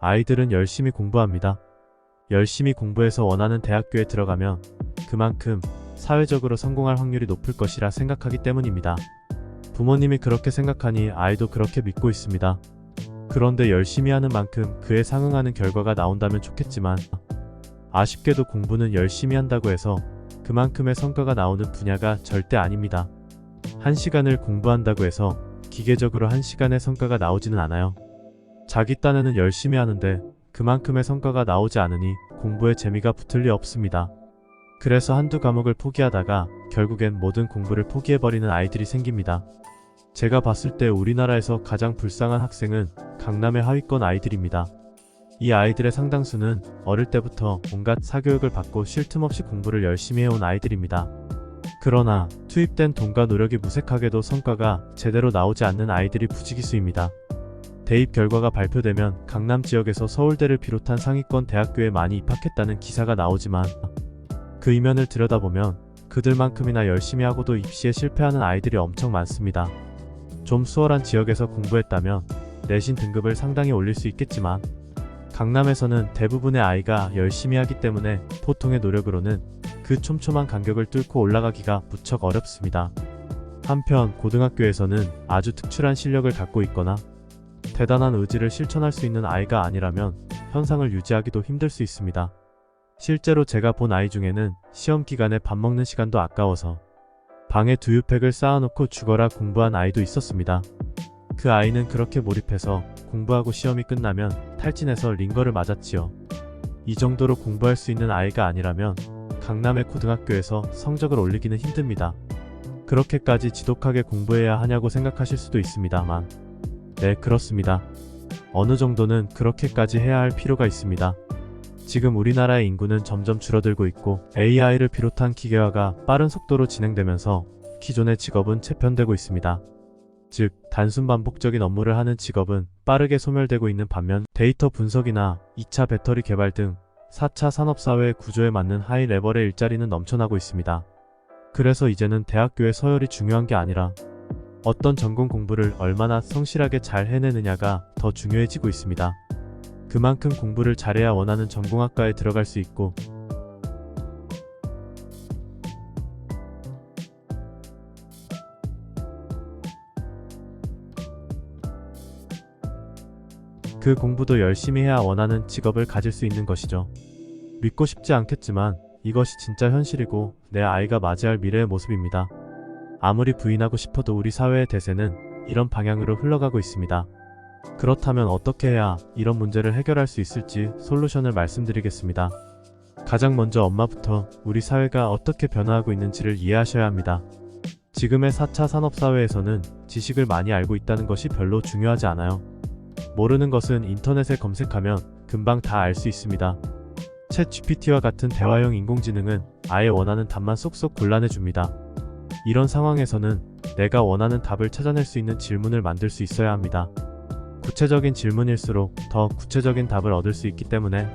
아이들은 열심히 공부합니다. 열심히 공부해서 원하는 대학교에 들어가면 그만큼 사회적으로 성공할 확률이 높을 것이라 생각하기 때문입니다. 부모님이 그렇게 생각하니 아이도 그렇게 믿고 있습니다. 그런데 열심히 하는 만큼 그에 상응하는 결과가 나온다면 좋겠지만 아쉽게도 공부는 열심히 한다고 해서 그만큼의 성과가 나오는 분야가 절대 아닙니다. 1시간을 공부한다고 해서 기계적으로 1시간의 성과가 나오지는 않아요. 자기 딴에는 열심히 하는데 그만큼의 성과가 나오지 않으니 공부에 재미가 붙을 리 없습니다. 그래서 한두 과목을 포기하다가 결국엔 모든 공부를 포기해버리는 아이들이 생깁니다. 제가 봤을 때 우리나라에서 가장 불쌍한 학생은 강남의 하위권 아이들입니다. 이 아이들의 상당수는 어릴 때부터 온갖 사교육을 받고 쉴 틈 없이 공부를 열심히 해온 아이들입니다. 그러나 투입된 돈과 노력이 무색하게도 성과가 제대로 나오지 않는 아이들이 부지기수입니다. 대입 결과가 발표되면 강남 지역에서 서울대를 비롯한 상위권 대학교에 많이 입학했다는 기사가 나오지만 그 이면을 들여다보면 그들만큼이나 열심히 하고도 입시에 실패하는 아이들이 엄청 많습니다. 좀 수월한 지역에서 공부했다면 내신 등급을 상당히 올릴 수 있겠지만 강남에서는 대부분의 아이가 열심히 하기 때문에 보통의 노력으로는 그 촘촘한 간격을 뚫고 올라가기가 무척 어렵습니다. 한편 고등학교에서는 아주 특출한 실력을 갖고 있거나 대단한 의지를 실천할 수 있는 아이가 아니라면 현상을 유지하기도 힘들 수 있습니다. 실제로 제가 본 아이 중에는 시험 기간에 밥 먹는 시간도 아까워서 방에 두유팩을 쌓아놓고 죽어라 공부한 아이도 있었습니다. 그 아이는 그렇게 몰입해서 공부하고 시험이 끝나면 탈진해서 링거를 맞았지요. 이 정도로 공부할 수 있는 아이가 아니라면 강남의 고등학교에서 성적을 올리기는 힘듭니다. 그렇게까지 지독하게 공부해야 하냐고 생각하실 수도 있습니다만 네, 그렇습니다. 어느 정도는 그렇게까지 해야 할 필요가 있습니다. 지금 우리나라의 인구는 점점 줄어들고 있고 AI를 비롯한 기계화가 빠른 속도로 진행되면서 기존의 직업은 재편되고 있습니다. 즉, 단순 반복적인 업무를 하는 직업은 빠르게 소멸되고 있는 반면 데이터 분석이나 2차 배터리 개발 등 4차 산업사회의 구조에 맞는 하이 레벨의 일자리는 넘쳐나고 있습니다. 그래서 이제는 대학교의 서열이 중요한 게 아니라 어떤 전공 공부를 얼마나 성실하게 잘 해내느냐가 더 중요해지고 있습니다. 그만큼 공부를 잘해야 원하는 전공학과에 들어갈 수 있고 그 공부도 열심히 해야 원하는 직업을 가질 수 있는 것이죠. 믿고 싶지 않겠지만 이것이 진짜 현실이고 내 아이가 맞이할 미래의 모습입니다. 아무리 부인하고 싶어도 우리 사회의 대세는 이런 방향으로 흘러가고 있습니다. 그렇다면 어떻게 해야 이런 문제를 해결할 수 있을지 솔루션을 말씀드리겠습니다. 가장 먼저 엄마부터 우리 사회가 어떻게 변화하고 있는지를 이해하셔야 합니다. 지금의 4차 산업사회에서는 지식을 많이 알고 있다는 것이 별로 중요하지 않아요. 모르는 것은 인터넷에 검색하면 금방 다 알 수 있습니다. 챗 GPT와 같은 대화형 인공지능은 아예 원하는 답만 쏙쏙 골라내줍니다. 이런 상황에서는 내가 원하는 답을 찾아낼 수 있는 질문을 만들 수 있어야 합니다. 구체적인 질문일수록 더 구체적인 답을 얻을 수 있기 때문에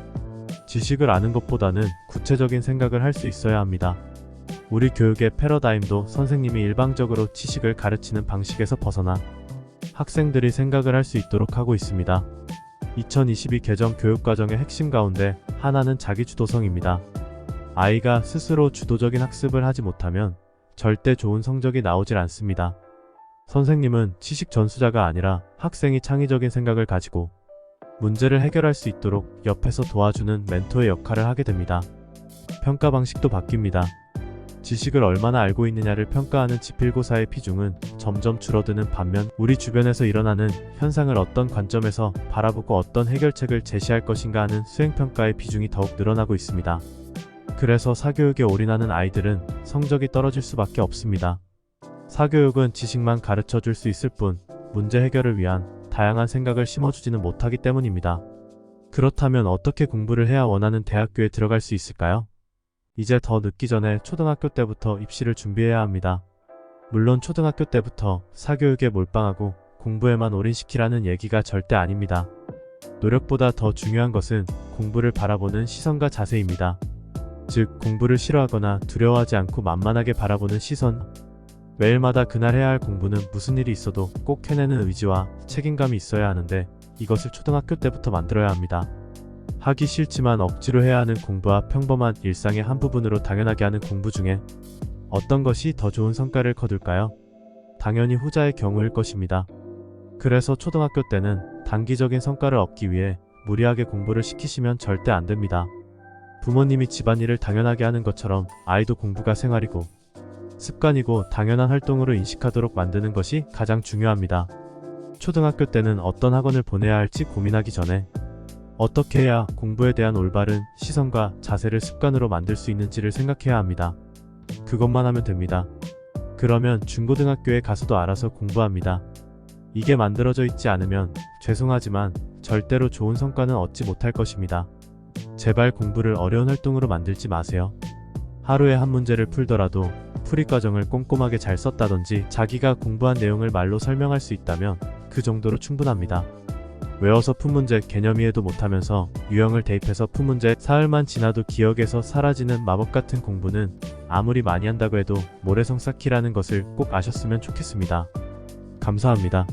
지식을 아는 것보다는 구체적인 생각을 할 수 있어야 합니다. 우리 교육의 패러다임도 선생님이 일방적으로 지식을 가르치는 방식에서 벗어나 학생들이 생각을 할 수 있도록 하고 있습니다. 2022 개정 교육과정의 핵심 가운데 하나는 자기주도성입니다. 아이가 스스로 주도적인 학습을 하지 못하면 절대 좋은 성적이 나오질 않습니다. 선생님은 지식 전수자가 아니라 학생이 창의적인 생각을 가지고 문제를 해결할 수 있도록 옆에서 도와주는 멘토의 역할을 하게 됩니다. 평가 방식도 바뀝니다. 지식을 얼마나 알고 있느냐를 평가하는 지필고사의 비중은 점점 줄어드는 반면 우리 주변에서 일어나는 현상을 어떤 관점에서 바라보고 어떤 해결책을 제시할 것인가 하는 수행평가의 비중이 더욱 늘어나고 있습니다. 그래서 사교육에 올인하는 아이들은 성적이 떨어질 수밖에 없습니다. 사교육은 지식만 가르쳐 줄 수 있을 뿐 문제 해결을 위한 다양한 생각을 심어주지는 못하기 때문입니다. 그렇다면 어떻게 공부를 해야 원하는 대학교에 들어갈 수 있을까요? 이제 더 늦기 전에 초등학교 때부터 입시를 준비해야 합니다. 물론 초등학교 때부터 사교육에 몰빵하고 공부에만 올인시키라는 얘기가 절대 아닙니다. 노력보다 더 중요한 것은 공부를 바라보는 시선과 자세입니다. 즉, 공부를 싫어하거나 두려워하지 않고 만만하게 바라보는 시선. 매일마다 그날 해야 할 공부는 무슨 일이 있어도 꼭 해내는 의지와 책임감이 있어야 하는데 이것을 초등학교 때부터 만들어야 합니다. 하기 싫지만 억지로 해야 하는 공부와 평범한 일상의 한 부분으로 당연하게 하는 공부 중에 어떤 것이 더 좋은 성과를 거둘까요? 당연히 후자의 경우일 것입니다. 그래서 초등학교 때는 단기적인 성과를 얻기 위해 무리하게 공부를 시키시면 절대 안 됩니다. 부모님이 집안일을 당연하게 하는 것처럼 아이도 공부가 생활이고 습관이고 당연한 활동으로 인식하도록 만드는 것이 가장 중요합니다. 초등학교 때는 어떤 학원을 보내야 할지 고민하기 전에 어떻게 해야 공부에 대한 올바른 시선과 자세를 습관으로 만들 수 있는지를 생각해야 합니다. 그것만 하면 됩니다. 그러면 중고등학교에 가서도 알아서 공부합니다. 이게 만들어져 있지 않으면 죄송하지만 절대로 좋은 성과는 얻지 못할 것입니다. 제발 공부를 어려운 활동으로 만들지 마세요. 하루에 한 문제를 풀더라도 풀이 과정을 꼼꼼하게 잘 썼다든지 자기가 공부한 내용을 말로 설명할 수 있다면 그 정도로 충분합니다. 외워서 푼 문제 개념 이해도 못하면서 유형을 대입해서 푼 문제 사흘만 지나도 기억에서 사라지는 마법 같은 공부는 아무리 많이 한다고 해도 모래성 쌓기라는 것을 꼭 아셨으면 좋겠습니다. 감사합니다.